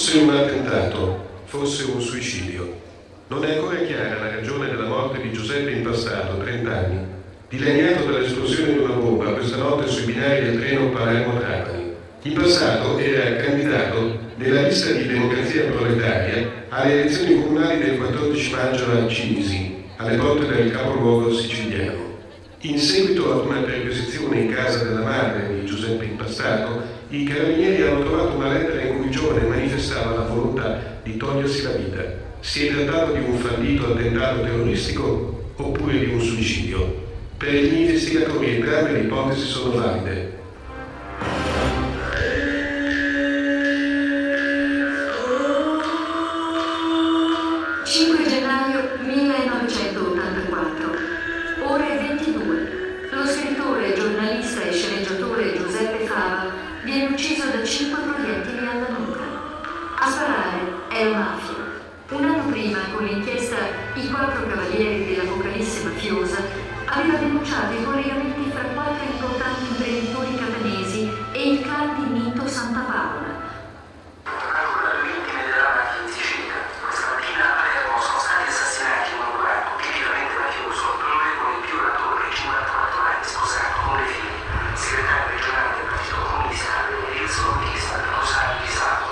Forse un attentato, forse un suicidio. Non è ancora chiara la ragione della morte di Giuseppe Impastato, 30 anni, dilaniato dall'esplosione di una bomba questa notte sui binari del treno Palermo-Trapani. Impastato era candidato nella lista di Democrazia Proletaria alle elezioni comunali del 14 maggio a Cinisi, alle porte del capoluogo siciliano. In seguito ad una perquisizione in casa della madre di Giuseppe Impastato, i carabinieri hanno trovato una lettera in cui il giovane manifestava la volontà di togliersi la vita. Si è trattato di un fallito attentato terroristico oppure di un suicidio? Per gli investigatori entrambe le ipotesi sono valide. 5 gennaio 1984, ore 22. Lo scrittore, giornalista e sceneggiatore Giuseppe Fava viene ucciso da 5 proiettili alla nuca. A sparare è la mafia. Un anno prima, con l'inchiesta I 4 cavalieri dell'Apocalisse mafiosa, aveva denunciato i collegamenti fra 4 importanti imprenditori catanesi e il clan di Nito Santa Paola. Ancora le vittime della mafia in Sicilia. Questa mattina a Palermo sono stati assassinati un avvocato tipicamente mafioso, dove con il più attore, 54 anni, sposato con le figlie, segretario regionale del Partito Comunista e il scommista Rosario Di Stato.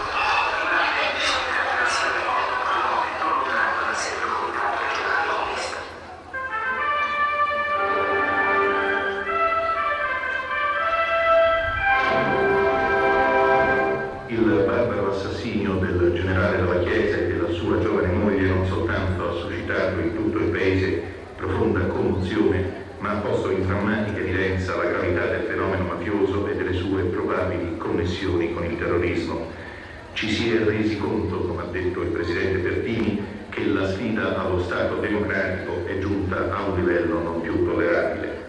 Il barbaro assassinio del generale Dalla Chiesa e della sua giovane moglie non soltanto ha suscitato in tutto il paese profonda commozione, ma ha posto in drammatica evidenza la gravità del fenomeno mafioso e delle sue probabili connessioni con il terrorismo. Ci si è resi conto, come ha detto il presidente Pertini, che la sfida allo Stato democratico è giunta a un livello non più tollerabile.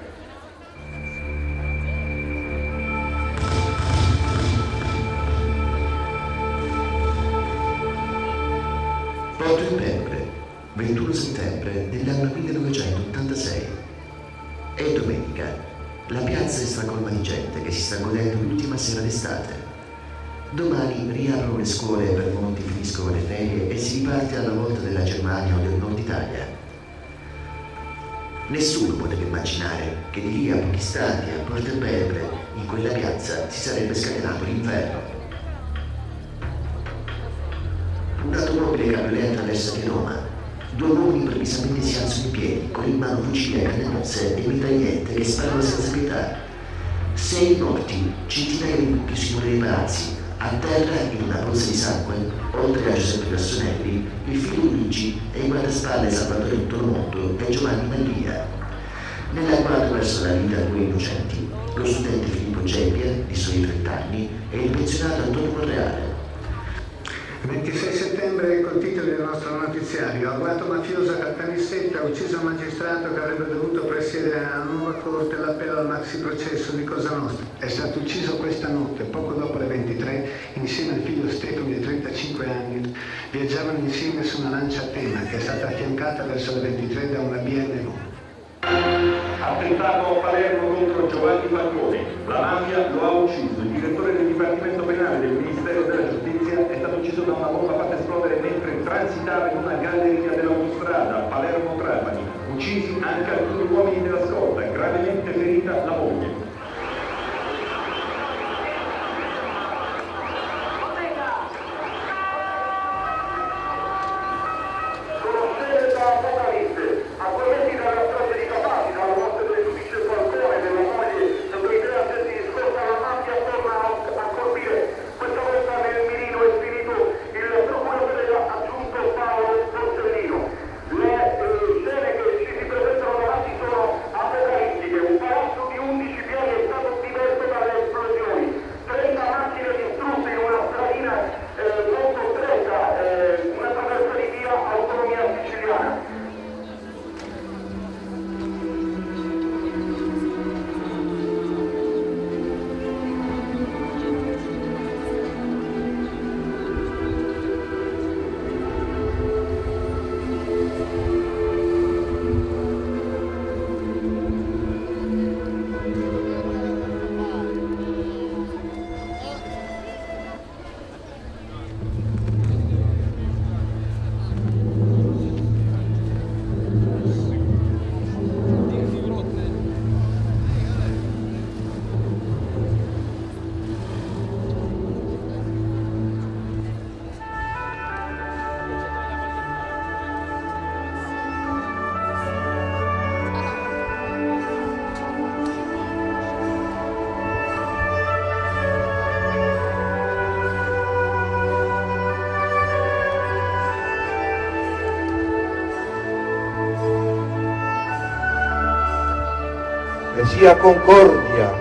Porto Empedocle, 21 settembre dell'anno 1986. È domenica. La piazza è stracolma di gente che si sta godendo l'ultima sera d'estate. Domani riaprono le scuole per molti finiscono le ferie e si riparte alla volta della Germania o del Nord Italia. Nessuno poteva immaginare che di lì a pochi istati a Porto Empedocle, in quella piazza, si sarebbe scatenato l'inferno. Un'automobile cabriolet attraversa di Roma. 2 uomini improvvisamente si alzano in piedi, con in mano fucili a cannonazze e mitragliette che sparano senza pietà. 6 morti, centinaia di buchi sui muri dei palazzi. A terra, in una pozza di sangue, oltre a Giuseppe Cassonelli, il figlio Luigi e il guardaspalles Salvatore Tuttomondo e Giovanni Maglia. Nell'agguato verso la vita di 2 innocenti, lo studente Filippo Gebbia, di soli 30 anni, e il pensionato Antonio Monreale. 26 settembre col titolo del nostro notiziario: agguato mafioso a Caltanissetta, ucciso un magistrato che avrebbe dovuto presiedere alla nuova corte l'appello al maxi processo di Cosa Nostra. È stato ucciso questa notte, poco dopo le 23, insieme al figlio Stefano di 35 anni. Viaggiavano insieme su una lancia a tema che è stata affiancata verso le 23 da una BNV. Attentato a Palermo contro Giovanni Falcone. La mafia lo ha ucciso. Il direttore del Dipartimento Penale del Ministero della Giustizia è stato ucciso da una bomba fatta esplodere mentre transitava in una galleria dell'autostrada Palermo-Trapani. Uccisi anche alcuni uomini della scorta, gravemente ferita la moglie. Le scene che ci si presentano davanti sono sia concordia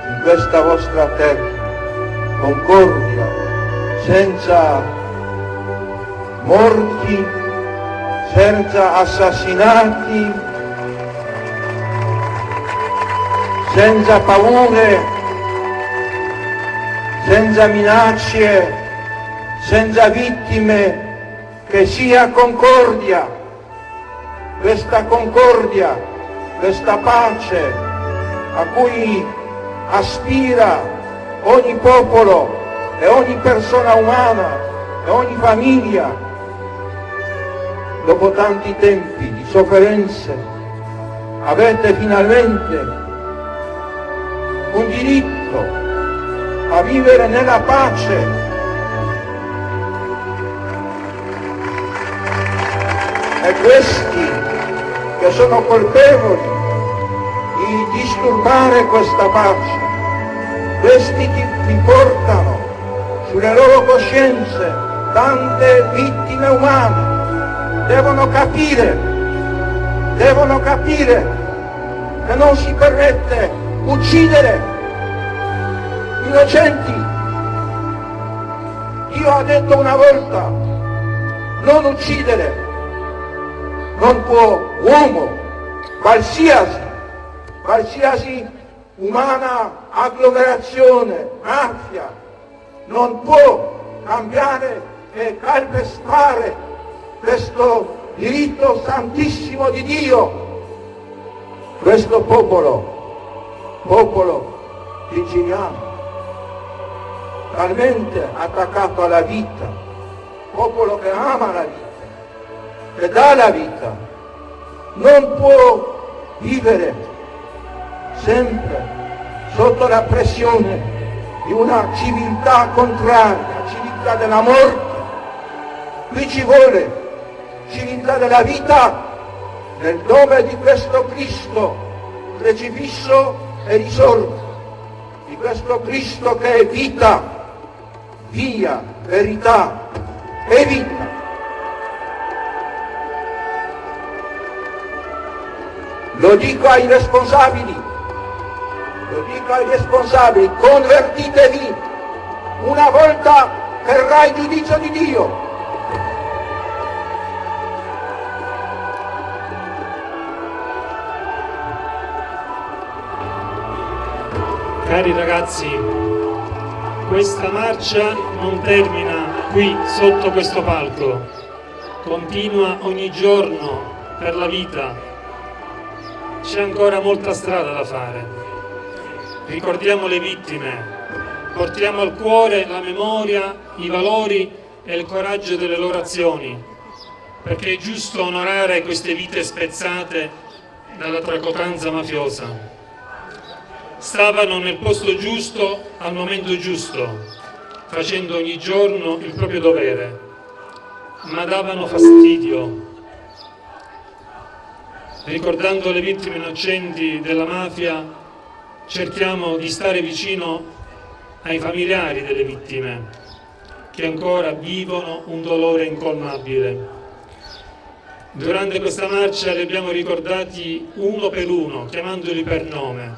in questa vostra terra, concordia senza morti, senza assassinati, senza paure, senza minacce, senza vittime, che sia concordia, questa pace a cui aspira ogni popolo e ogni persona umana e ogni famiglia. Dopo tanti tempi di sofferenze avete finalmente un diritto a vivere nella pace. E questi che sono colpevoli di disturbare questa pace, questi che vi portano sulle loro coscienze tante vittime umane, devono capire che non si permette uccidere innocenti. Dio ha detto una volta: non uccidere. Non può uomo, qualsiasi umana agglomerazione, mafia, non può cambiare e calpestare questo diritto santissimo di Dio. Questo popolo siciliano, talmente attaccato alla vita, popolo che ama la vita, che dà la vita, non può vivere sempre sotto la pressione di una civiltà contraria, civiltà della morte. Qui ci vuole civiltà della vita, nel nome di questo Cristo crocifisso e risorto, di questo Cristo che è vita, via, verità e vita. Lo dico ai responsabili, convertitevi, una volta verrà il giudizio di Dio. Cari ragazzi, questa marcia non termina qui sotto questo palco, continua ogni giorno per la vita. C'è ancora molta strada da fare. Ricordiamo le vittime, portiamo al cuore la memoria, i valori e il coraggio delle loro azioni, perché è giusto onorare queste vite spezzate dalla tracotanza mafiosa. Stavano nel posto giusto al momento giusto, facendo ogni giorno il proprio dovere, ma davano fastidio. Ricordando le vittime innocenti della mafia, cerchiamo di stare vicino ai familiari delle vittime, che ancora vivono un dolore incolmabile. Durante questa marcia li abbiamo ricordati uno per uno, chiamandoli per nome.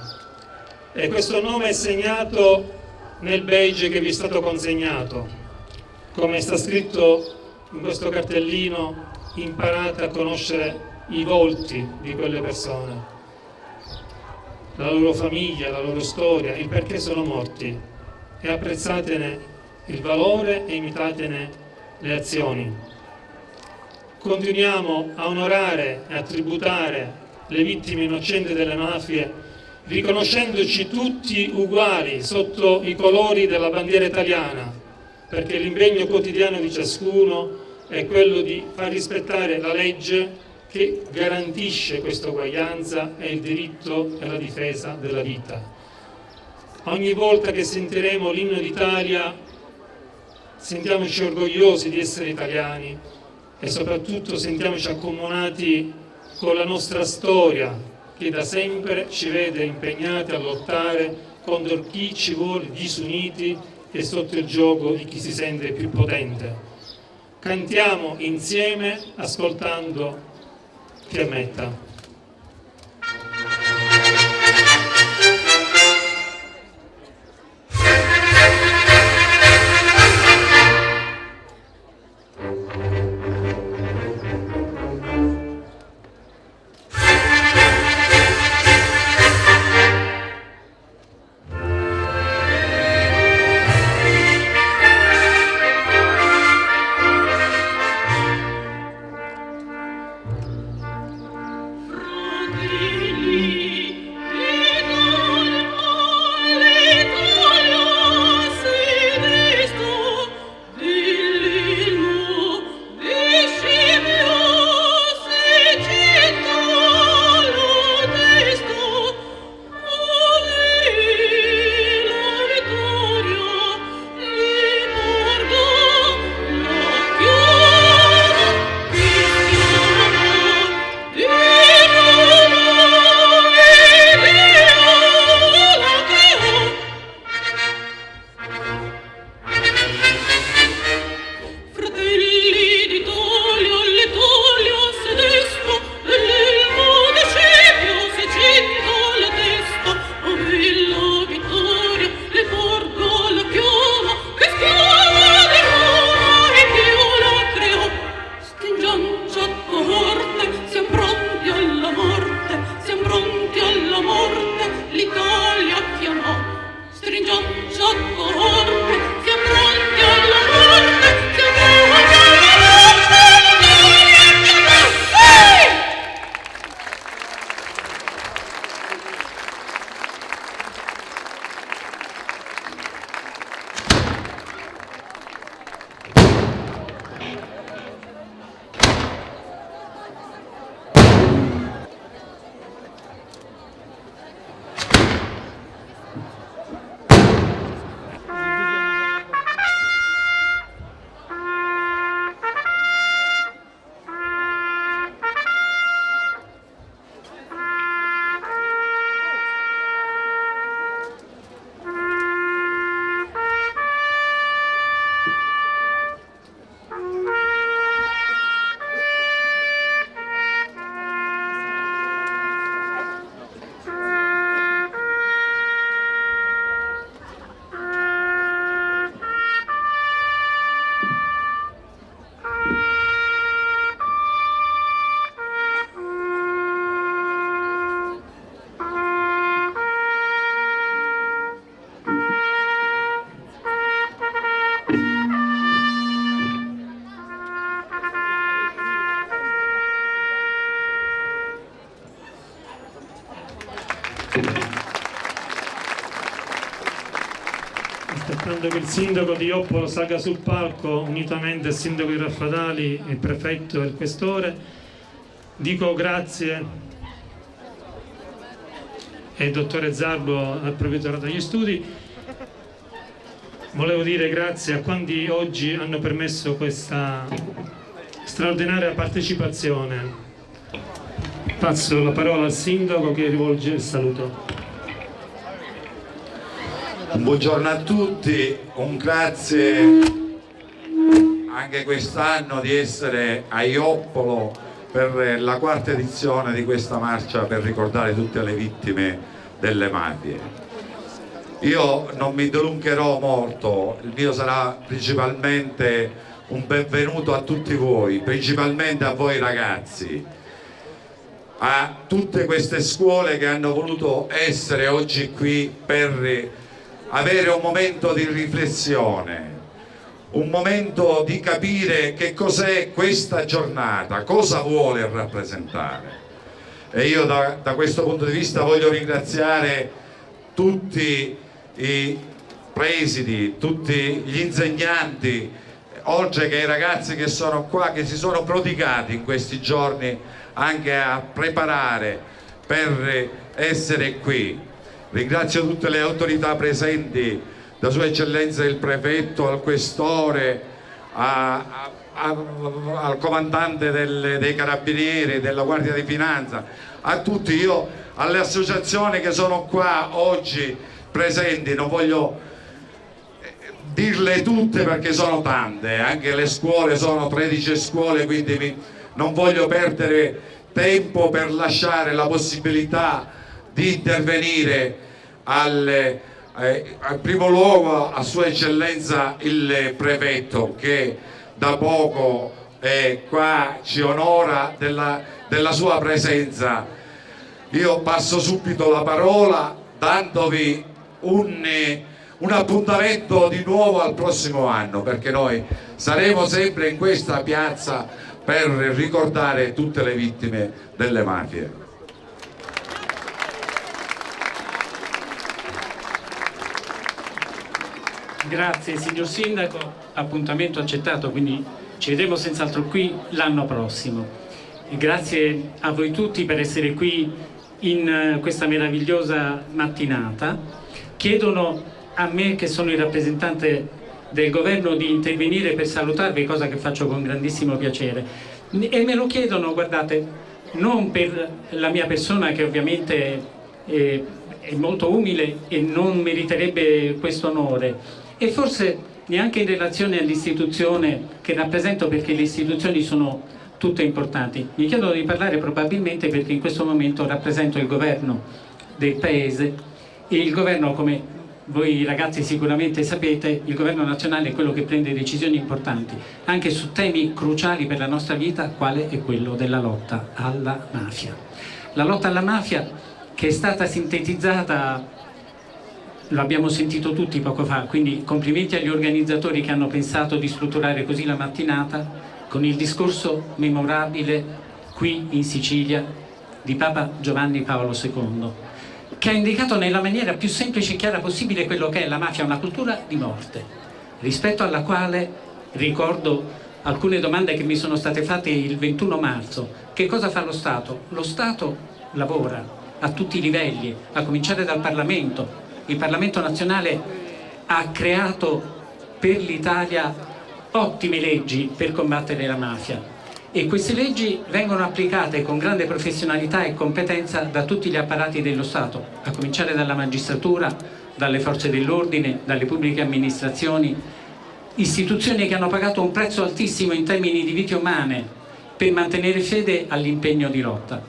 E questo nome è segnato nel badge che vi è stato consegnato. Come sta scritto in questo cartellino, imparate a conoscere i volti di quelle persone, la loro famiglia, la loro storia, il perché sono morti, e apprezzatene il valore e imitatene le azioni. Continuiamo a onorare e a tributare le vittime innocenti delle mafie, riconoscendoci tutti uguali sotto i colori della bandiera italiana, perché l'impegno quotidiano di ciascuno è quello di far rispettare la legge che garantisce questa uguaglianza e il diritto e la difesa della vita. Ogni volta che sentiremo l'inno d'Italia, sentiamoci orgogliosi di essere italiani e soprattutto sentiamoci accomunati con la nostra storia, che da sempre ci vede impegnati a lottare contro chi ci vuole disuniti e sotto il gioco di chi si sente più potente. Cantiamo insieme ascoltando Fiammetta. aspettando che il sindaco di Joppolo salga sul palco, unitamente al sindaco di Raffadali, il prefetto e il questore, dico grazie al dottore Zarbo, al proprietario degli studi. Volevo dire grazie a quanti oggi hanno permesso questa straordinaria partecipazione. Passo la parola al sindaco che rivolge il saluto. Un buongiorno a tutti, un grazie anche quest'anno di essere a Joppolo per la quarta edizione di questa marcia per ricordare tutte le vittime delle mafie. Io non mi dilungherò molto, il mio sarà principalmente un benvenuto a tutti voi, principalmente a voi ragazzi, a tutte queste scuole che hanno voluto essere oggi qui per avere un momento di riflessione, un momento di capire che cos'è questa giornata, cosa vuole rappresentare. E io da questo punto di vista voglio ringraziare tutti i presidi, tutti gli insegnanti, oltre che i ragazzi che sono qua, che si sono prodigati in questi giorni anche a preparare per essere qui. Ringrazio tutte le autorità presenti, da Sua Eccellenza il Prefetto, al Questore, al Comandante dei Carabinieri, della Guardia di Finanza, a tutti, io alle associazioni che sono qua oggi presenti, non voglio dirle tutte perché sono tante, anche le scuole sono 13 scuole, quindi non voglio perdere tempo per lasciare la possibilità di intervenire al primo luogo a Sua Eccellenza il Prefetto, che da poco qua ci onora della sua presenza. Io passo subito la parola dandovi un appuntamento di nuovo al prossimo anno, perché noi saremo sempre in questa piazza per ricordare tutte le vittime delle mafie. Grazie signor Sindaco, appuntamento accettato, quindi ci vedremo senz'altro qui l'anno prossimo. E grazie a voi tutti per essere qui in questa meravigliosa mattinata. Chiedono a me, che sono il rappresentante del governo, di intervenire per salutarvi, cosa che faccio con grandissimo piacere. E me lo chiedono, guardate, non per la mia persona, che ovviamente è molto umile e non meriterebbe questo onore, e forse neanche in relazione all'istituzione che rappresento, perché le istituzioni sono tutte importanti. Mi chiedono di parlare probabilmente perché in questo momento rappresento il governo del Paese, e il governo, come voi ragazzi sicuramente sapete, il governo nazionale è quello che prende decisioni importanti anche su temi cruciali per la nostra vita, quale è quello della lotta alla mafia. La lotta alla mafia, che è stata sintetizzata, lo abbiamo sentito tutti poco fa, quindi complimenti agli organizzatori che hanno pensato di strutturare così la mattinata, con il discorso memorabile qui in Sicilia di Papa Giovanni Paolo II, che ha indicato nella maniera più semplice e chiara possibile quello che è la mafia, una cultura di morte, rispetto alla quale ricordo alcune domande che mi sono state fatte il 21 marzo. Che cosa fa lo Stato? Lo Stato lavora a tutti i livelli, a cominciare dal Parlamento. Il Parlamento nazionale ha creato per l'Italia ottime leggi per combattere la mafia, e queste leggi vengono applicate con grande professionalità e competenza da tutti gli apparati dello Stato, a cominciare dalla magistratura, dalle forze dell'ordine, dalle pubbliche amministrazioni, istituzioni che hanno pagato un prezzo altissimo in termini di vite umane per mantenere fede all'impegno di lotta.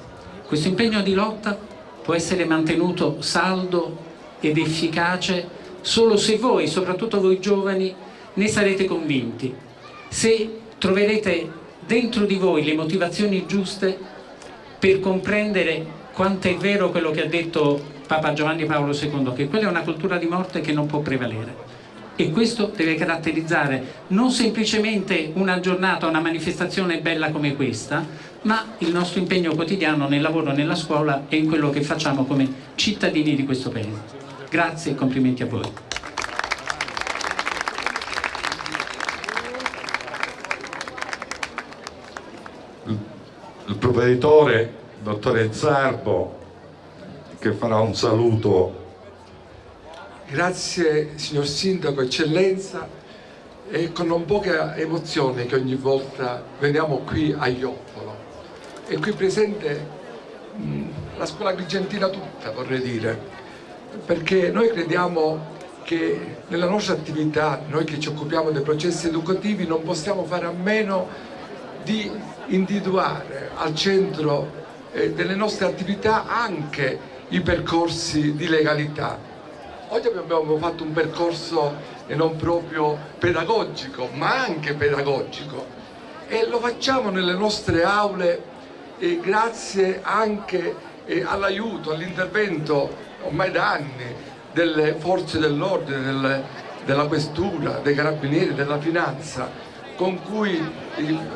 Questo impegno di lotta può essere mantenuto saldo ed efficace solo se voi, soprattutto voi giovani, ne sarete convinti, se troverete dentro di voi le motivazioni giuste per comprendere quanto è vero quello che ha detto Papa Giovanni Paolo II, che quella è una cultura di morte che non può prevalere. E questo deve caratterizzare non semplicemente una giornata, una manifestazione bella come questa, ma il nostro impegno quotidiano nel lavoro, nella scuola e in quello che facciamo come cittadini di questo Paese. Grazie e complimenti a voi. provveditore, dottore Zarbo, che farà un saluto. Grazie signor Sindaco, Eccellenza, è con non poca emozione che ogni volta veniamo qui a Ioppolo. È qui presente la scuola agrigentina tutta, vorrei dire, perché noi crediamo che nella nostra attività, noi che ci occupiamo dei processi educativi, non possiamo fare a meno di individuare al centro delle nostre attività anche i percorsi di legalità. Oggi abbiamo fatto un percorso non proprio pedagogico, ma anche pedagogico, e lo facciamo nelle nostre aule grazie anche all'aiuto, all'intervento ormai da anni delle forze dell'ordine, della questura, dei carabinieri, della finanza, con cui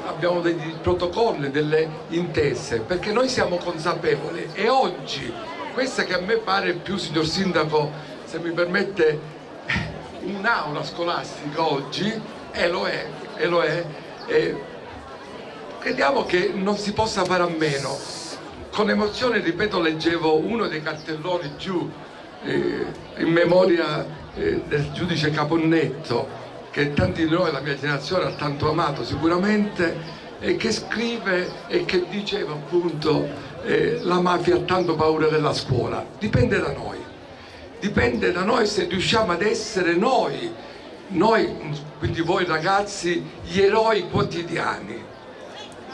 abbiamo dei protocolli, delle intese, perché noi siamo consapevoli. E oggi, questa che a me pare più, signor Sindaco, se mi permette, un'aula scolastica oggi, e lo è, crediamo che non si possa fare a meno. Con emozione, ripeto, leggevo uno dei cartelloni giù in memoria del giudice Caponnetto, che tanti di noi, la mia generazione, ha tanto amato sicuramente, e che scrive e che diceva appunto la mafia ha tanto paura della scuola. Dipende da noi se riusciamo ad essere noi, quindi voi ragazzi, gli eroi quotidiani.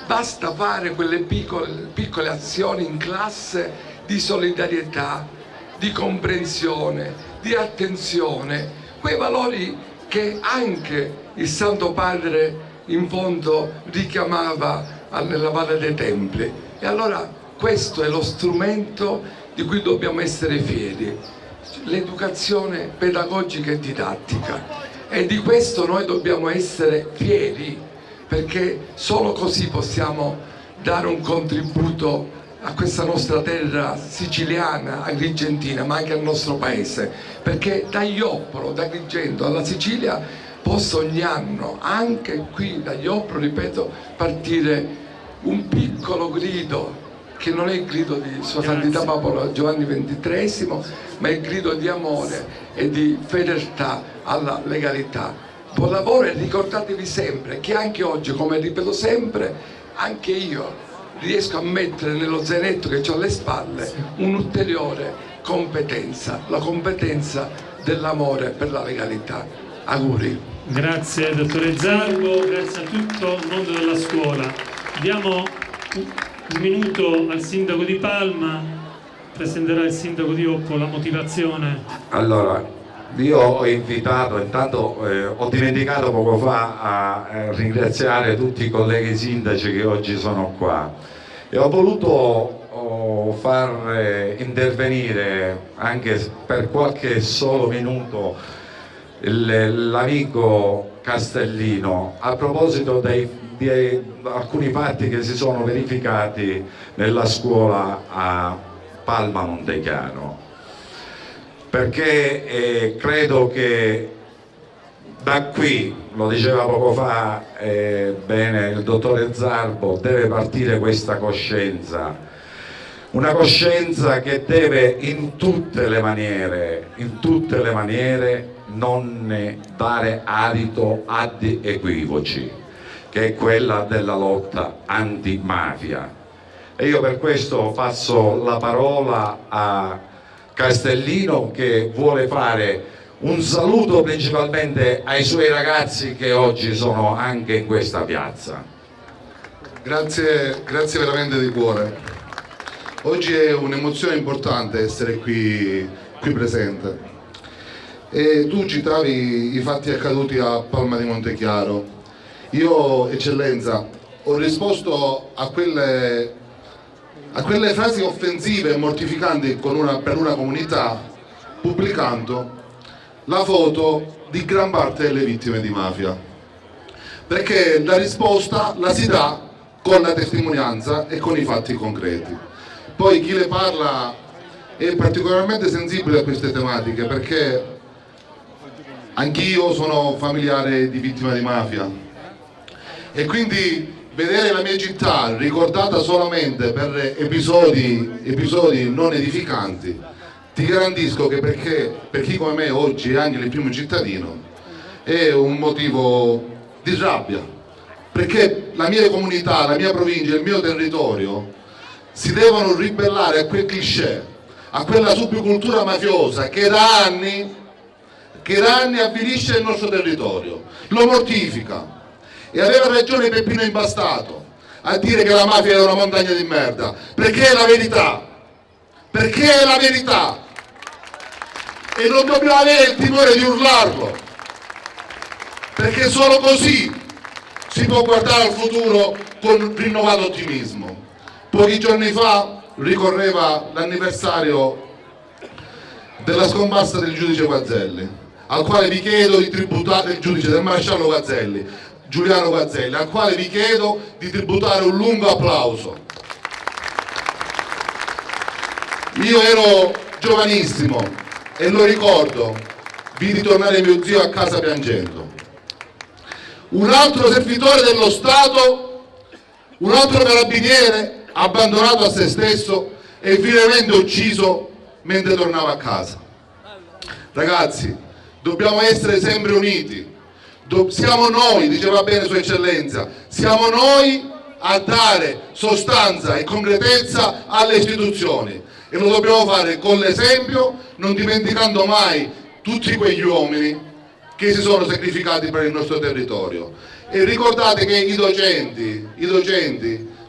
Basta fare quelle piccole azioni in classe di solidarietà, di comprensione, di attenzione, quei valori che anche il Santo Padre in fondo richiamava nella Valle dei Templi. E allora questo è lo strumento di cui dobbiamo essere fieri, l'educazione pedagogica e didattica, e di questo noi dobbiamo essere fieri, perché solo così possiamo dare un contributo a questa nostra terra siciliana, agrigentina, ma anche al nostro paese, perché da Ioppolo, da Agrigento alla Sicilia possa ogni anno, anche qui da Ioppolo, ripeto, partire un piccolo grido, che non è il grido di Sua Santità Papa Giovanni XXIII, ma è il grido di amore e di fedeltà alla legalità. Buon lavoro, e ricordatevi sempre che anche oggi, come ripeto sempre, anche io riesco a mettere nello zainetto che ho alle spalle un'ulteriore competenza, la competenza dell'amore per la legalità. Auguri. Grazie dottore Zarbo, grazie a tutto il mondo della scuola. Diamo un minuto al sindaco di Palma, presenterà il sindaco di Ioppolo la motivazione. Allora, io ho invitato, intanto ho dimenticato poco fa a ringraziare tutti i colleghi sindaci che oggi sono qua, e ho voluto far intervenire anche per qualche solo minuto l'amico Castellino a proposito di alcuni fatti che si sono verificati nella scuola a Palma Montechiano, perché credo che da qui, lo diceva poco fa bene il dottore Zarbo, deve partire questa coscienza, una coscienza che deve in tutte le maniere non dare adito ad equivoci, che è quella della lotta antimafia. E io per questo passo la parola a Castellino, che vuole fare un saluto principalmente ai suoi ragazzi che oggi sono anche in questa piazza. Grazie veramente di cuore. Oggi è un'emozione importante essere qui presente. E tu citavi i fatti accaduti a Palma di Montechiaro. Io, Eccellenza, ho risposto a quelle frasi offensive e mortificanti per una comunità pubblicando la foto di gran parte delle vittime di mafia, perché la risposta la si dà con la testimonianza e con i fatti concreti. Poi chi le parla è particolarmente sensibile a queste tematiche, perché anch'io sono familiare di vittime di mafia, e quindi vedere la mia città ricordata solamente per episodi non edificanti, ti garantisco che per chi come me oggi è anche il primo cittadino è un motivo di rabbia, perché la mia comunità, la mia provincia, il mio territorio si devono ribellare a quel cliché, a quella subcultura mafiosa che da anni avvilisce il nostro territorio, lo mortifica. E aveva ragione Peppino Impastato a dire che la mafia è una montagna di merda, perché è la verità, perché è la verità, e non dobbiamo avere il timore di urlarlo, perché solo così si può guardare al futuro con rinnovato ottimismo. Pochi giorni fa ricorreva l'anniversario della scomparsa del giudice Guazzelli, al quale vi chiedo di tributare, il giudice del maresciallo Guazzelli, Giuliano Guazzelli, al quale vi chiedo di tributare un lungo applauso. Io ero giovanissimo e lo ricordo, vidi tornare mio zio a casa piangendo. Un altro servitore dello Stato, un altro carabiniere abbandonato a se stesso e vilemente ucciso mentre tornava a casa. Ragazzi, dobbiamo essere sempre uniti. Siamo noi, diceva bene Sua Eccellenza, siamo noi a dare sostanza e concretezza alle istituzioni, e lo dobbiamo fare con l'esempio, non dimenticando mai tutti quegli uomini che si sono sacrificati per il nostro territorio. E ricordate che i docenti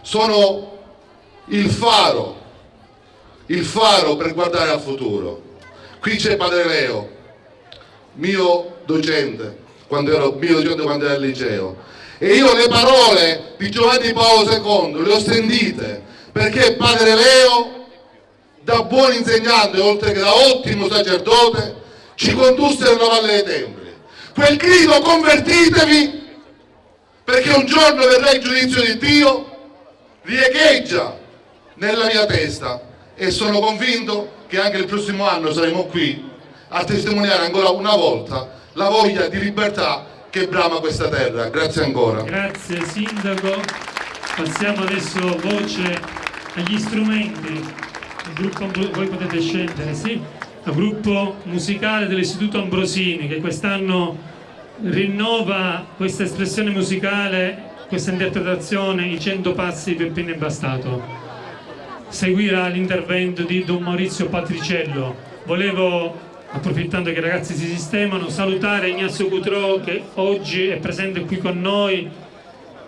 sono il faro per guardare al futuro. Qui c'è Padre Leo, mio docente quando ero al liceo, e io le parole di Giovanni Paolo II le ho sentite, perché Padre Leo, da buon insegnante oltre che da ottimo sacerdote, ci condusse nella Valle dei Templi. Quel grido "convertitevi, perché un giorno verrà il giudizio di Dio", riecheggia nella mia testa, e sono convinto che anche il prossimo anno saremo qui a testimoniare ancora una volta la voglia di libertà che brama questa terra. Grazie ancora. Grazie Sindaco. Passiamo adesso voce agli strumenti. Il gruppo, voi potete scendere, sì? Il gruppo musicale dell'Istituto Ambrosini, che quest'anno rinnova questa espressione musicale, questa interpretazione, i 100 passi di Peppino Impastato. Seguirà l'intervento di Don Maurizio Patriciello. Volevo, approfittando che i ragazzi si sistemano, salutare Ignazio Cutrò, che oggi è presente qui con noi,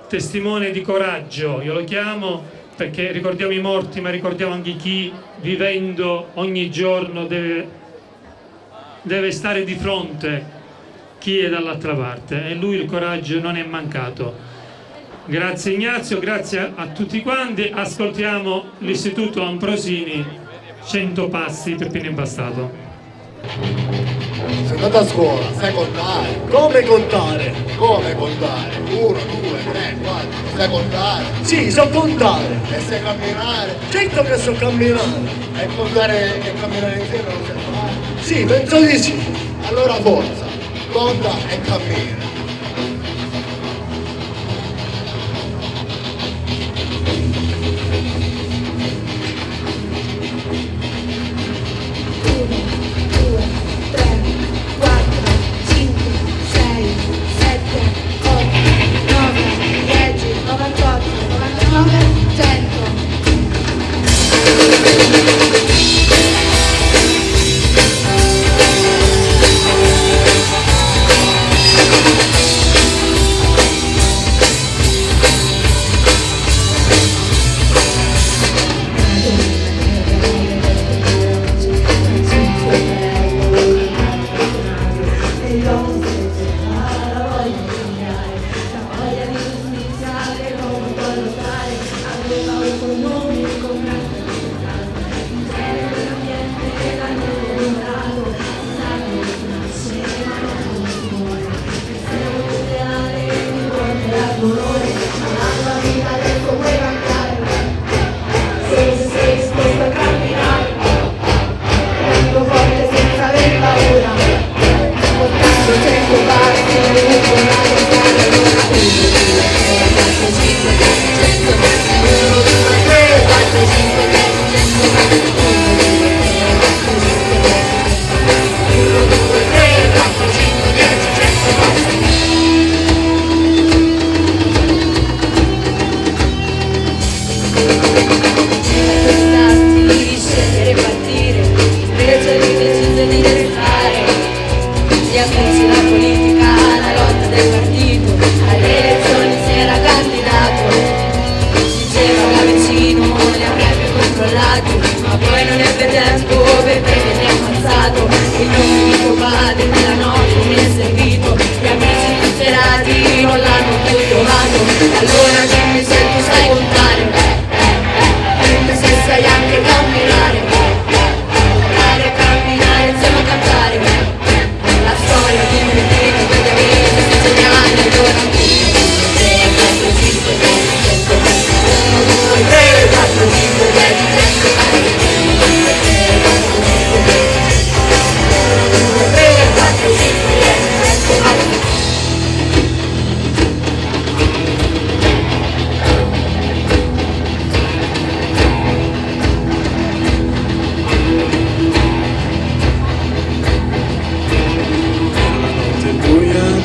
testimone di coraggio. Io lo chiamo perché ricordiamo i morti, ma ricordiamo anche chi, vivendo ogni giorno, deve stare di fronte chi è dall'altra parte, e lui il coraggio non è mancato. Grazie Ignazio, grazie a tutti quanti. Ascoltiamo l'Istituto Ambrosini, 100 passi Peppino Impastato. Sei andato a scuola, sai contare? Come contare? Come contare? 1, 2, 3, 4, sai contare? Sì, so contare. E sai camminare? Certo che so camminare. E contare e camminare insieme non sai fare? Sì, penso di sì. Allora forza, conta e cammina.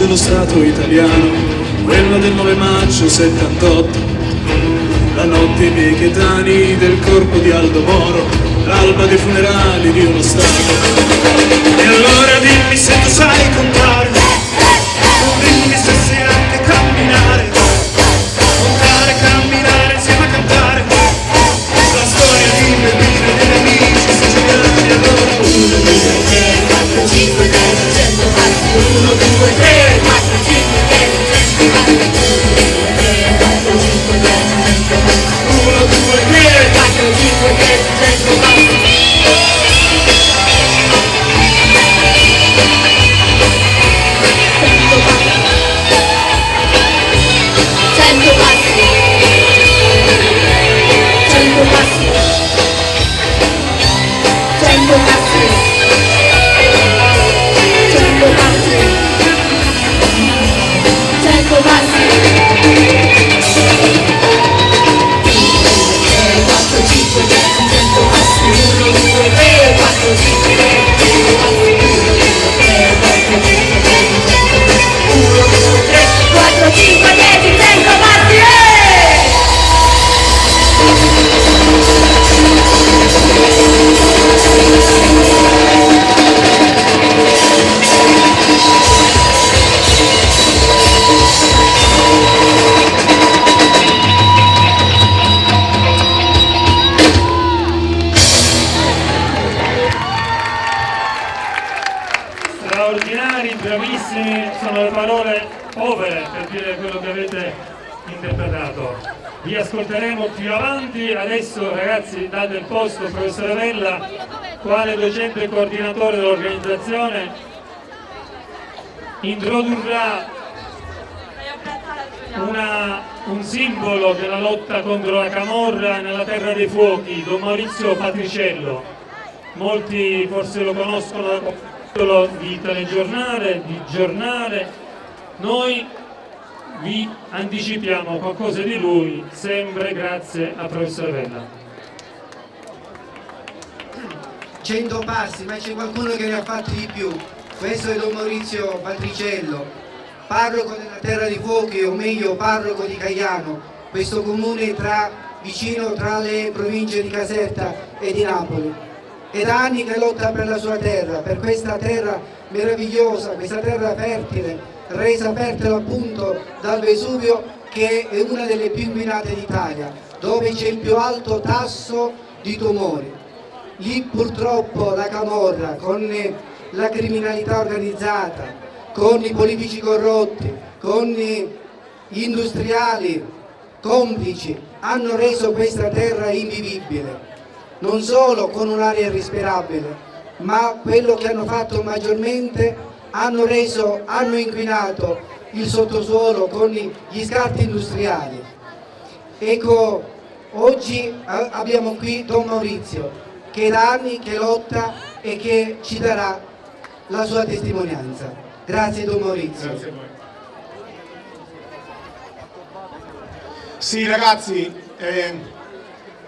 dello Stato italiano, quella del 9 maggio 78, la notte dei Chetani del corpo di Aldo Moro, l'alba dei funerali di uno Stato. E allora dimmi se tu sai contare, dimmi se sai anche camminare, contare, camminare insieme a cantare la storia di bambine e dei nemici siciliani. Allora 1, 2, 3, 4, 5, 6, 7, 8, 1, 2, 3, 4, 5, 6, 7, 8, 1, 2, 3, 4, 5, 6, 7, 8, 1, 2, 3, 4, 5, 6, 7, 8. Bravissimi, sono le parole povere per dire quello che avete interpretato. Vi ascolteremo più avanti. Adesso ragazzi date il posto al professore Vella, quale docente e coordinatore dell'organizzazione, introdurrà un simbolo della lotta contro la camorra nella Terra dei Fuochi, Don Maurizio Patriciello. Molti forse lo conoscono da di telegiornale, di giornale. Noi vi anticipiamo qualcosa di lui, sempre grazie al professor Vella. 100 passi, ma c'è qualcuno che ne ha fatti di più. Questo è Don Maurizio Patriciello, parroco della Terra dei Fuochi, o meglio parroco di Caiano, questo comune vicino tra le province di Caserta e di Napoli. È da anni che lotta per la sua terra, per questa terra meravigliosa, questa terra fertile, resa fertile appunto dal Vesuvio, che è una delle più inquinate d'Italia, dove c'è il più alto tasso di tumori. Lì purtroppo la camorra, con la criminalità organizzata, con i politici corrotti, con gli industriali complici, hanno reso questa terra invivibile. Non solo con un'aria irrispirabile, ma quello che hanno fatto maggiormente, hanno inquinato il sottosuolo con gli scarti industriali. Ecco, oggi abbiamo qui Don Maurizio, che da anni che lotta e che ci darà la sua testimonianza. Grazie Don Maurizio. Grazie a voi. Sì ragazzi,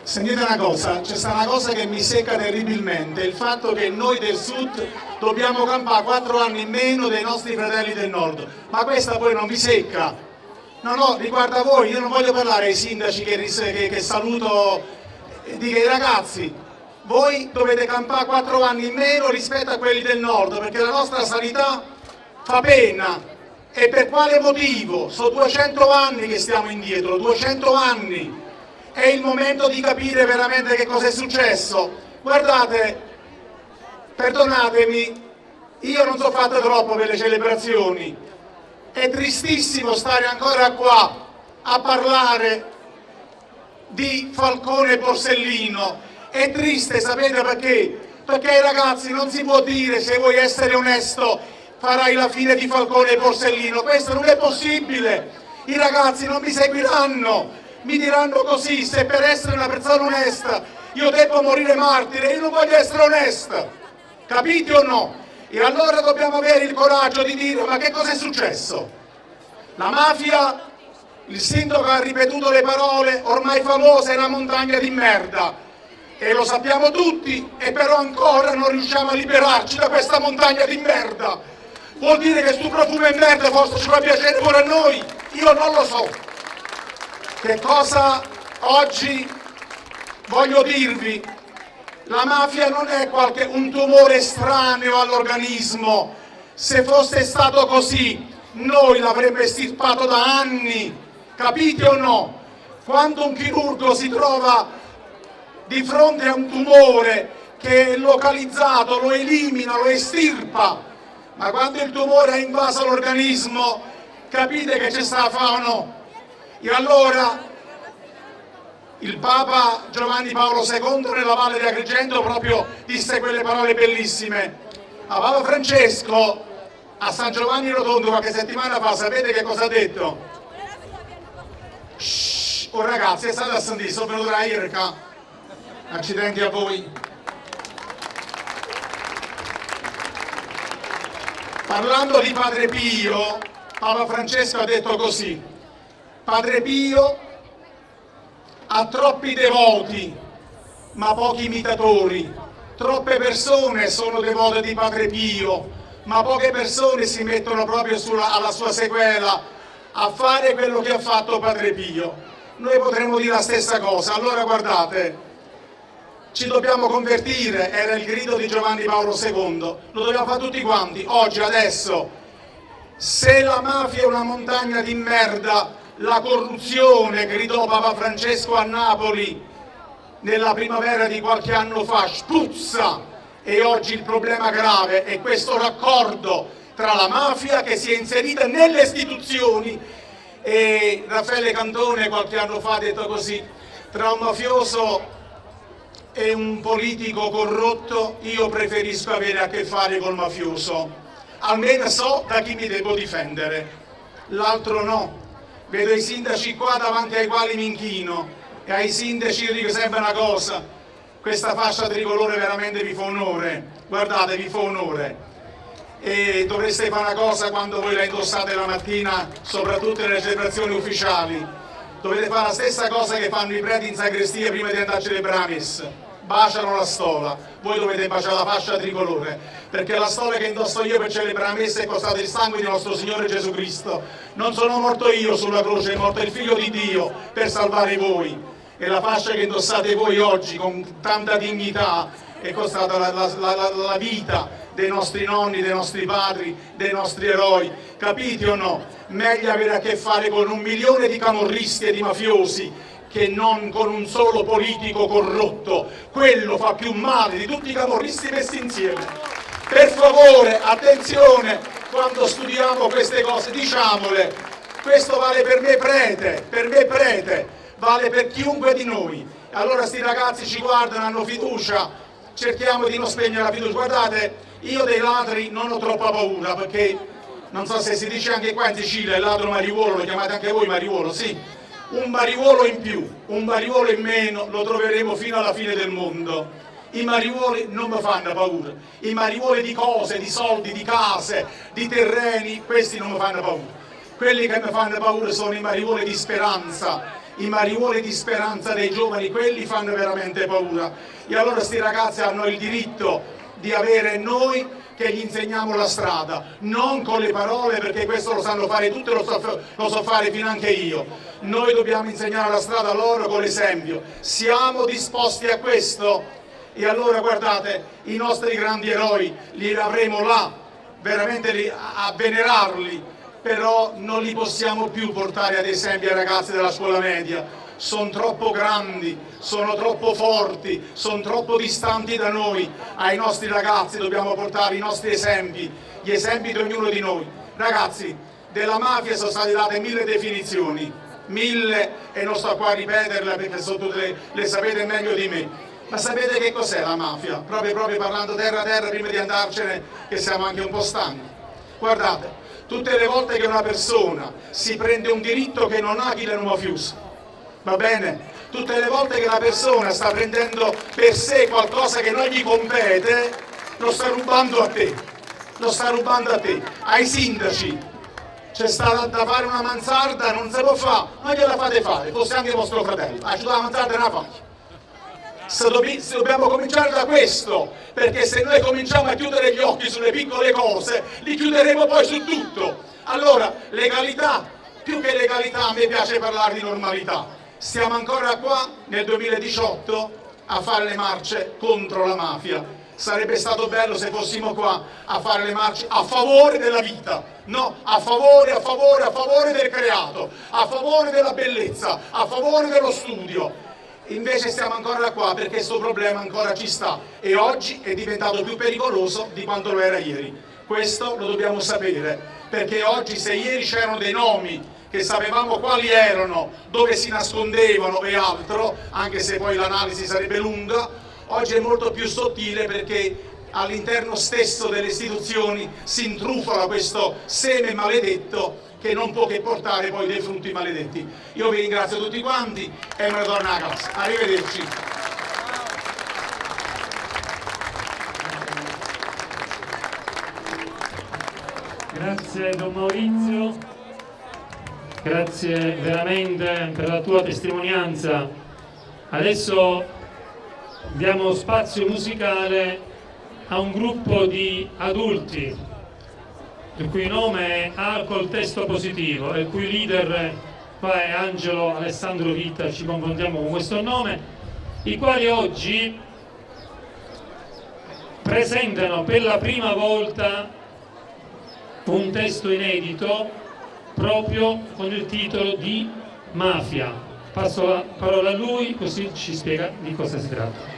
sentite una cosa, c'è stata una cosa che mi secca terribilmente, il fatto che noi del sud dobbiamo campare 4 anni in meno dei nostri fratelli del nord, ma questa poi non vi secca? No, riguarda voi, io non voglio parlare ai sindaci che saluto, dico ai ragazzi, voi dovete campare 4 anni in meno rispetto a quelli del nord, perché la nostra sanità fa pena. E per quale motivo? Sono 200 anni che stiamo indietro, 200 anni. È il momento di capire veramente che cosa è successo. Guardate, perdonatemi, io non so fatta troppo per le celebrazioni. È tristissimo stare ancora qua a parlare di Falcone e Borsellino. È triste, sapete perché? Perché ai ragazzi non si può dire, se vuoi essere onesto farai la fine di Falcone e Borsellino. Questo non è possibile. I ragazzi non mi seguiranno. Mi diranno così, se per essere una persona onesta io devo morire martire, io non voglio essere onesta, capite o no? E allora dobbiamo avere il coraggio di dire: ma che cosa è successo? La mafia, il sindaco ha ripetuto le parole ormai famose, è una montagna di merda, e lo sappiamo tutti, e però ancora non riusciamo a liberarci da questa montagna di merda. Vuol dire che sto profumo è merda, forse ci fa piacere pure a noi? Io non lo so. Che cosa oggi voglio dirvi? La mafia non è un tumore estraneo all'organismo. Se fosse stato così, noi l'avremmo estirpato da anni. Capite o no? Quando un chirurgo si trova di fronte a un tumore che è localizzato, lo elimina, lo estirpa, ma quando il tumore ha invaso l'organismo, capite che ci sta a fare o no? E allora il Papa Giovanni Paolo II nella Valle di Agrigento proprio disse quelle parole bellissime. A Papa Francesco a San Giovanni Rotondo qualche settimana fa, sapete che cosa ha detto? Shhh, oh ragazzi, è stato a sentire, sono venuto da Irca, accidenti a voi. Parlando di Padre Pio, Papa Francesco ha detto così: Padre Pio ha troppi devoti, ma pochi imitatori. Troppe persone sono devote di Padre Pio, ma poche persone si mettono proprio alla sua sequela a fare quello che ha fatto Padre Pio. Noi potremmo dire la stessa cosa. Allora guardate, ci dobbiamo convertire, era il grido di Giovanni Paolo II, lo dobbiamo fare tutti quanti, oggi, adesso. Se la mafia è una montagna di merda, la corruzione, gridò Papa Francesco a Napoli nella primavera di qualche anno fa, spruzza, e oggi il problema grave è questo raccordo tra la mafia che si è inserita nelle istituzioni, e Raffaele Cantone qualche anno fa ha detto così: tra un mafioso e un politico corrotto io preferisco avere a che fare col mafioso, almeno so da chi mi devo difendere, l'altro no. Vedo i sindaci qua davanti ai quali mi inchino, e ai sindaci io dico sempre una cosa: questa fascia tricolore veramente vi fa onore, guardate, vi fa onore, e dovreste fare una cosa quando voi la indossate la mattina, soprattutto nelle celebrazioni ufficiali, dovete fare la stessa cosa che fanno i preti in sagrestia prima di andare a celebrare messa: baciano la stola. Voi dovete baciare la fascia tricolore, perché la stola che indosso io per celebrare la messa è costata il sangue di nostro Signore Gesù Cristo. Non sono morto io sulla croce, è morto il Figlio di Dio per salvare voi, e la fascia che indossate voi oggi con tanta dignità è costata la vita dei nostri nonni, dei nostri padri, dei nostri eroi. Capite o no? Meglio avere a che fare con 1 milione di camorristi e di mafiosi che non con un solo politico corrotto. Quello fa più male di tutti i camorristi messi insieme. Per favore, attenzione, quando studiamo queste cose, diciamole. Questo vale per me prete, vale per chiunque di noi. Allora sti ragazzi ci guardano, hanno fiducia, cerchiamo di non spegnere la fiducia. Guardate, io dei ladri non ho troppa paura, perché non so se si dice anche qua in Sicilia il ladro mariuolo, lo chiamate anche voi mariuolo, sì. Un mariuolo in più, un mariuolo in meno lo troveremo fino alla fine del mondo. I mariuoli non mi fanno paura, i mariuoli di cose, di soldi, di case, di terreni, questi non mi fanno paura. Quelli che mi fanno paura sono i mariuoli di speranza, i mariuoli di speranza dei giovani, quelli fanno veramente paura. E allora sti ragazzi hanno il diritto di avere noi che gli insegniamo la strada, non con le parole, perché questo lo sanno fare tutti, lo so fare finanche io. Noi dobbiamo insegnare la strada loro con l'esempio. Siamo disposti a questo? E allora guardate, i nostri grandi eroi li avremo là, veramente a venerarli, però non li possiamo più portare ad esempio ai ragazzi della scuola media. Sono troppo grandi, sono troppo forti, sono troppo distanti da noi. Ai nostri ragazzi dobbiamo portare i nostri esempi, gli esempi di ognuno di noi. Ragazzi, della mafia sono state date 1000 definizioni, 1000, e non sto qua a ripeterle perché le sapete meglio di me. Ma sapete che cos'è la mafia? Proprio parlando terra a terra, prima di andarcene, che siamo anche un po' stanchi. Guardate, tutte le volte che una persona si prende un diritto che non ha chi l'è un mafioso, va bene? Tutte le volte che una persona sta prendendo per sé qualcosa che non gli compete, lo sta rubando a te, lo sta rubando a te. Ai sindaci c'è stata da fare una mansarda, non si può fare, non gliela fate fare, fosse anche vostro fratello, aiuta la mansarda e la fai. Dobbiamo cominciare da questo, perché se noi cominciamo a chiudere gli occhi sulle piccole cose, li chiuderemo poi su tutto. Allora, legalità, più che legalità a me piace parlare di normalità. Stiamo ancora qua nel 2018 a fare le marce contro la mafia. Sarebbe stato bello se fossimo qua a fare le marce a favore della vita, no, a favore del creato, a favore della bellezza, a favore dello studio. Invece stiamo ancora qua perché questo problema ancora ci sta e oggi è diventato più pericoloso di quanto lo era ieri. Questo lo dobbiamo sapere, perché oggi, se ieri c'erano dei nomi che sapevamo quali erano, dove si nascondevano e altro, anche se poi l'analisi sarebbe lunga, oggi è molto più sottile, perché all'interno stesso delle istituzioni si intrufola questo seme maledetto che non può che portare poi dei frutti maledetti. Io vi ringrazio tutti quanti e me ne torno a casa. Arrivederci. Grazie Don Maurizio, grazie veramente per la tua testimonianza. Adesso diamo spazio musicale a un gruppo di adulti il cui nome ha col testo positivo e il cui leader qua è Angelo Alessandro Vita, ci confondiamo con questo nome, i quali oggi presentano per la prima volta un testo inedito proprio con il titolo di Mafia. Passo la parola a lui così ci spiega di cosa si tratta.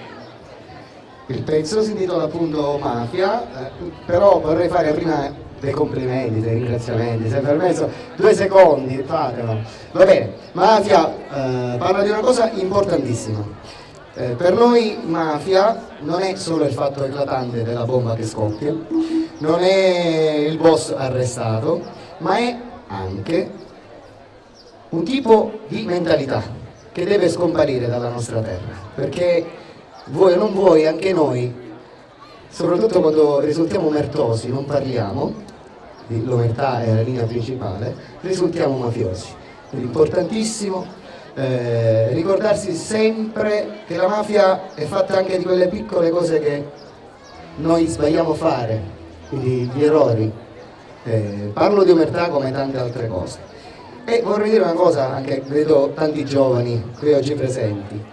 Il pezzo si intitola appunto Mafia, però vorrei fare prima dei complimenti, dei ringraziamenti, se permesso 2 secondi, fatelo. Va bene, Mafia parla di una cosa importantissima. Per noi mafia non è solo il fatto eclatante della bomba che scoppia, non è il boss arrestato, ma è anche un tipo di mentalità che deve scomparire dalla nostra terra, perché vuoi o non vuoi, anche noi, soprattutto quando risultiamo omertosi, non parliamo, l'omertà è la linea principale, risultiamo mafiosi. Quindi importantissimo ricordarsi sempre che la mafia è fatta anche di quelle piccole cose che noi sbagliamo a fare, quindi gli errori. Parlo di omertà come tante altre cose. E vorrei dire una cosa, anche vedo tanti giovani qui oggi presenti,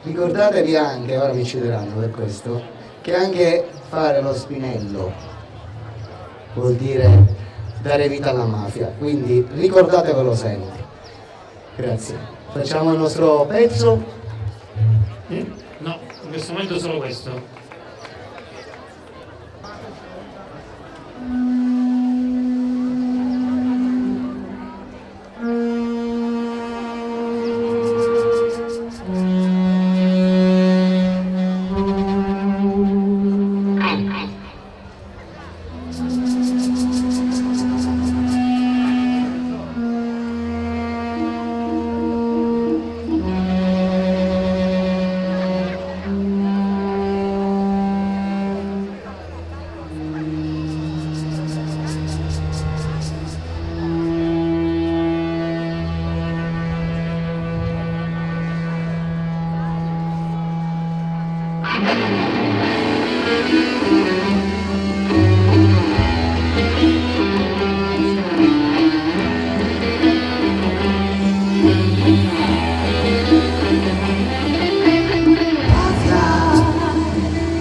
ricordatevi anche, ora mi citeranno per questo, che anche fare lo spinello vuol dire dare vita alla mafia, quindi ricordatevelo sempre. Grazie. Facciamo il nostro pezzo? No, in questo momento solo questo.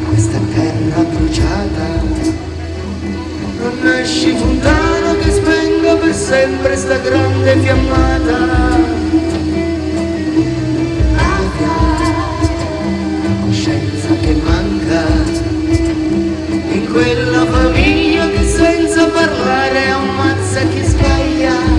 Questa terra bruciata non nasci fontano che spenga per sempre sta grande fiammata. Coscienza che manca in quella famiglia che senza parlare ammazza chi sbaglia.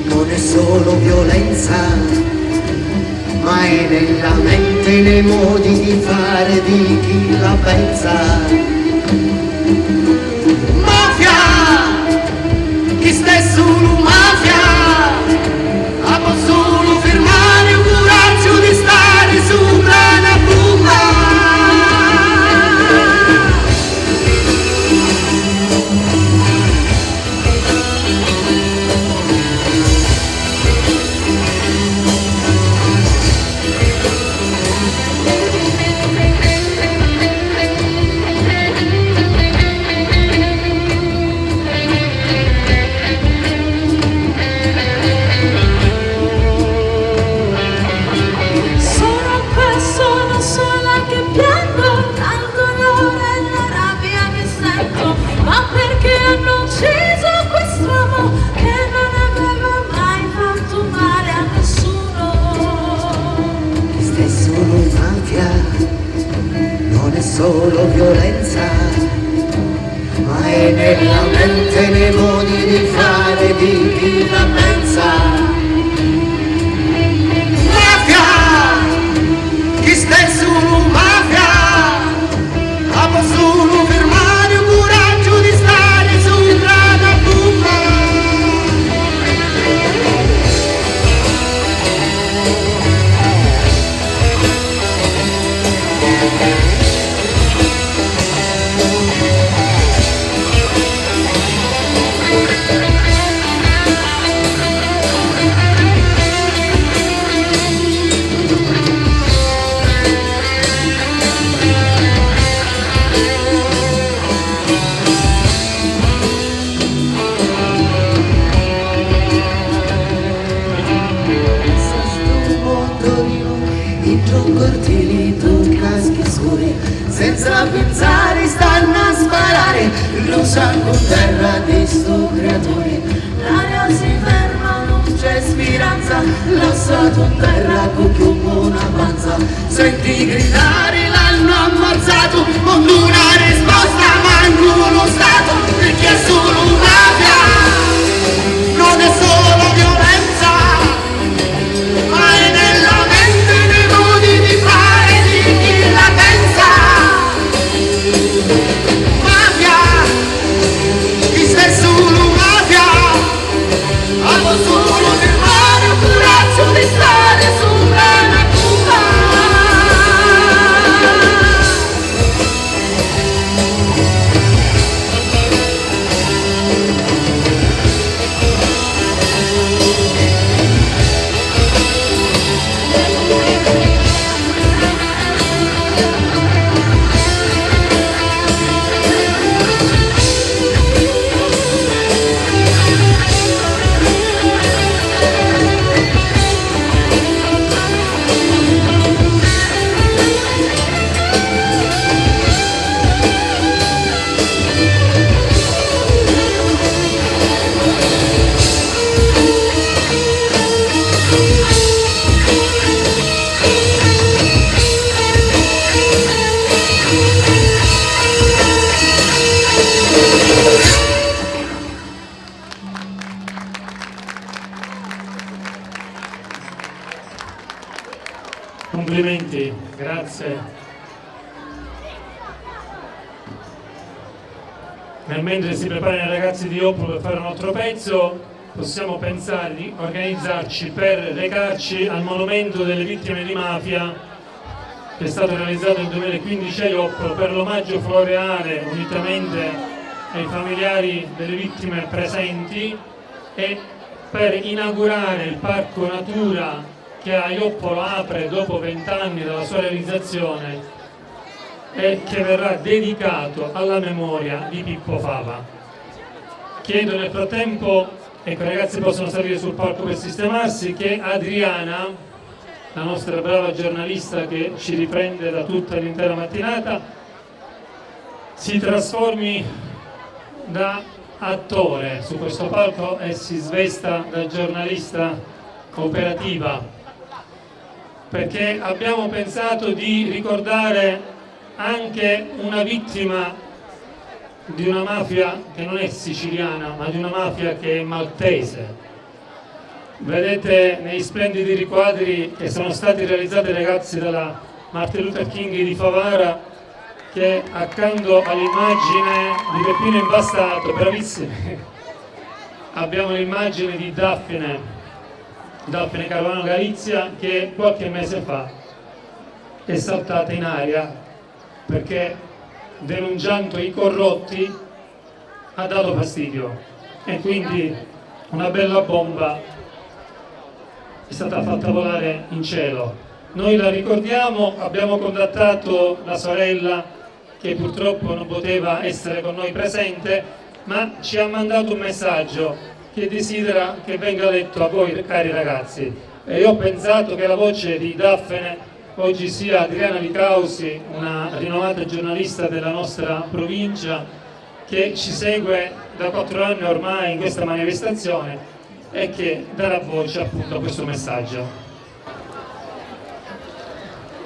Non è solo violenza, ma è nella mente, nei modi di fare di chi la pensa. Mafia, chi sta solo mafia, ha solo firmare un coraggio di stare solo violenza, ma è nella mente, nei modi di fare di chi la pensa. Mafia, chi stesso mafia, ha solo fermare il coraggio di stare sopra la buffa. Senza pensare stanno a sparare, lo sangue terra di sto creatore. L'aria si ferma, non c'è speranza, lasciato in terra con più una panza. Senti gridare l'hanno ammazzato, non una risposta manco lo Stato, perché è solo mafia, non è solo violenza, ma è nella mente, nei modi di fare di chi la pensa. Mafia, chi sei solo mafia, ha solo fermare il coraggio di stare sopra una cuba. Complimenti, grazie. Mentre si preparano i ragazzi di Oppolo per fare un altro pezzo, possiamo pensare di organizzarci per recarci al monumento delle vittime di mafia che è stato realizzato nel 2015 a Oppolo per l'omaggio floreale unitamente ai familiari delle vittime presenti e per inaugurare il parco natura che a Ioppolo apre dopo 20 anni dalla sua realizzazione e che verrà dedicato alla memoria di Pippo Fava. Chiedo nel frattempo, ecco, i ragazzi possono salire sul palco per sistemarsi, che Adriana, la nostra brava giornalista che ci riprende da tutta l'intera mattinata, si trasformi da attore su questo palco e si svesta da giornalista operativa, perché abbiamo pensato di ricordare anche una vittima di una mafia che non è siciliana, ma di una mafia che è maltese. Vedete nei splendidi riquadri che sono stati realizzati dai ragazzi della Martin Luther King di Favara, che accanto all'immagine di Peppino Impastato, bravissimi, abbiamo l'immagine di Daphne Caruana Galizia, che qualche mese fa è saltata in aria perché denunciando i corrotti ha dato fastidio e quindi una bella bomba è stata fatta volare in cielo. Noi la ricordiamo, abbiamo contattato la sorella che purtroppo non poteva essere con noi presente, ma ci ha mandato un messaggio che desidera che venga letto a voi, cari ragazzi. E io ho pensato che la voce di Daphne oggi sia Adriana Licausi, una rinomata giornalista della nostra provincia che ci segue da 4 anni ormai in questa manifestazione e che darà voce appunto a questo messaggio.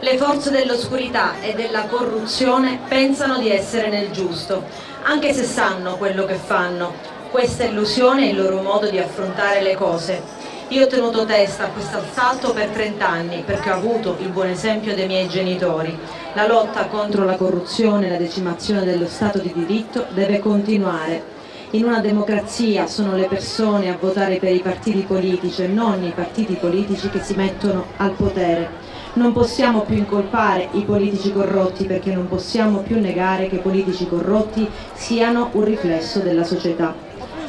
Le forze dell'oscurità e della corruzione pensano di essere nel giusto, anche se sanno quello che fanno. Questa illusione è il loro modo di affrontare le cose. Io ho tenuto testa a questo assalto per 30 anni perché ho avuto il buon esempio dei miei genitori. La lotta contro la corruzione e la decimazione dello Stato di diritto deve continuare. In una democrazia sono le persone a votare per i partiti politici e non i partiti politici che si mettono al potere. Non possiamo più incolpare i politici corrotti perché non possiamo più negare che i politici corrotti siano un riflesso della società.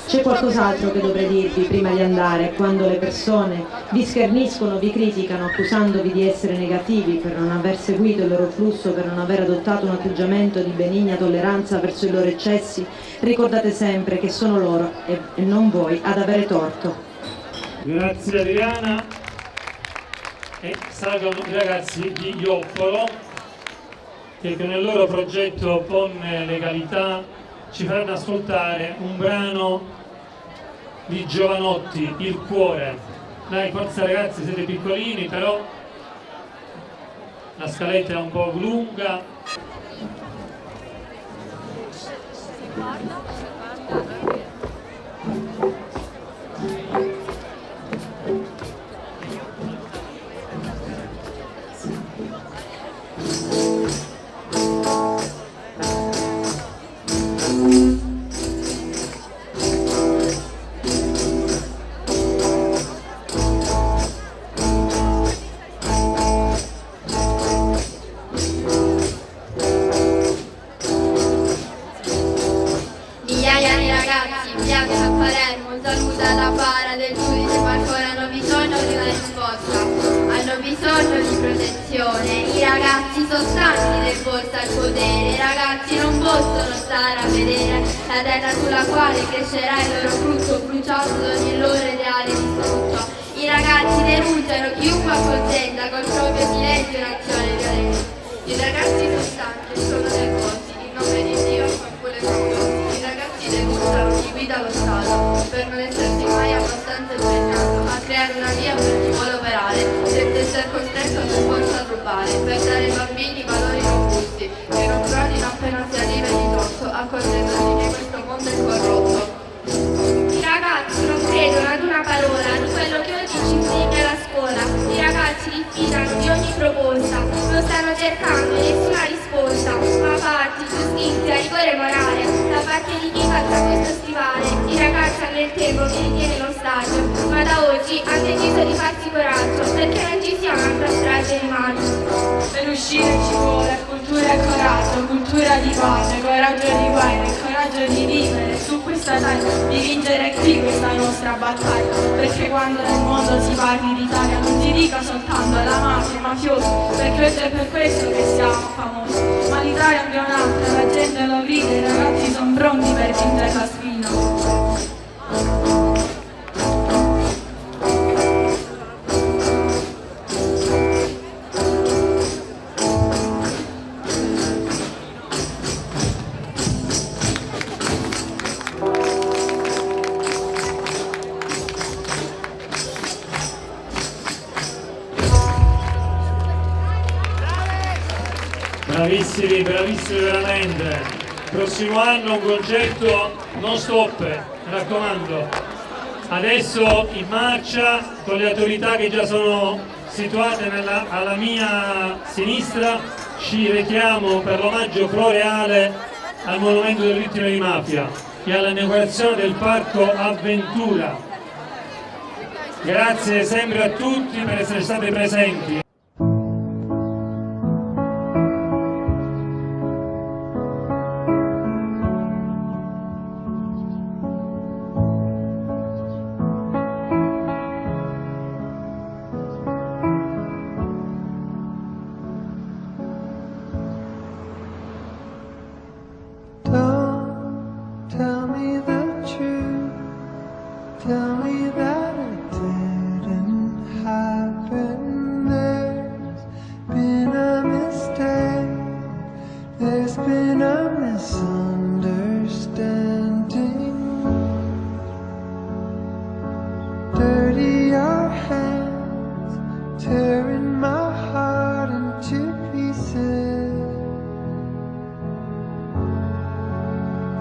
C'è qualcos'altro che dovrei dirvi prima di andare, quando le persone vi scherniscono, vi criticano, accusandovi di essere negativi per non aver seguito il loro flusso, per non aver adottato un atteggiamento di benigna tolleranza verso i loro eccessi. Ricordate sempre che sono loro e non voi ad avere torto. Grazie Adriana. E salgono i ragazzi di Ioppolo che con il loro progetto PON Legalità ci faranno ascoltare un brano di Giovanotti, Il cuore. Dai, forza ragazzi, siete piccolini, però la scaletta è un po' lunga. Sulla quale crescerà il loro frutto, bruciando ad ogni loro ideale distrutto. I ragazzi denunciano chiunque acconsenta col proprio silenzio un'azione violenta. I ragazzi sono stanchi e sono nervosi, in nome di Dio qualcuno è curiosi. I ragazzi denunciano chi guida lo Stato per non essersi mai abbastanza impegnato a creare una via per chi vuole operare, senza essere costretto per forza a rubare, per dare ai bambini valori robusti che non provino appena si arriva di torto, accorgendosi che questo mondo è corrotto. I ragazzi non credono ad una parola di quello che oggi ci insegna la scuola. I ragazzi diffidano di ogni proposta, non stanno cercando nessuna risposta, ma fatti, giustizia, rigore morale da parte di chi calza questo stivale. I ragazzi hanno il tempo che ritiene lo Stato, ma da oggi hanno deciso di farsi coraggio, perché non ci sia un'altra strage di maggio. Per uscire ci vuole cultura e coraggio, cultura di pace, coraggio di guerra e coraggio di vivere su questa terra, di vincere qui questa nostra battaglia, perché quando nel mondo si parli d'Italia non si dica soltanto la mafia, i mafiosi, perché oggi è per questo che siamo famosi, ma l'Italia è un'altra, la gente lo grida, i ragazzi sono pronti per vincere la sfida. Bravissimi, bravissimi veramente. Prossimo anno un concerto non stop, mi raccomando. Adesso in marcia con le autorità che già sono situate alla mia sinistra ci rechiamo per l'omaggio floreale al monumento delle vittime di mafia e all'inaugurazione del parco Avventura. Grazie sempre a tutti per essere stati presenti. Tell me that it didn't happen there.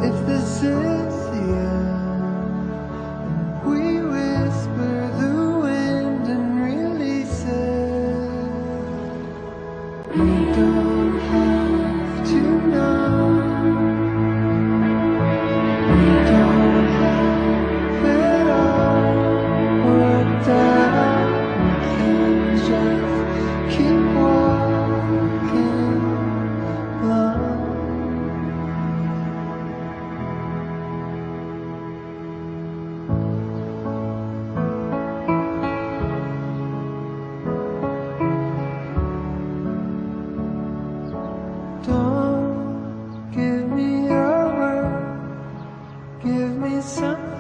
if this is the end. We whisper the wind and really say we don't have to know. We don't have it all worked out. We can just keep walking along. Don't give me your word, give me something.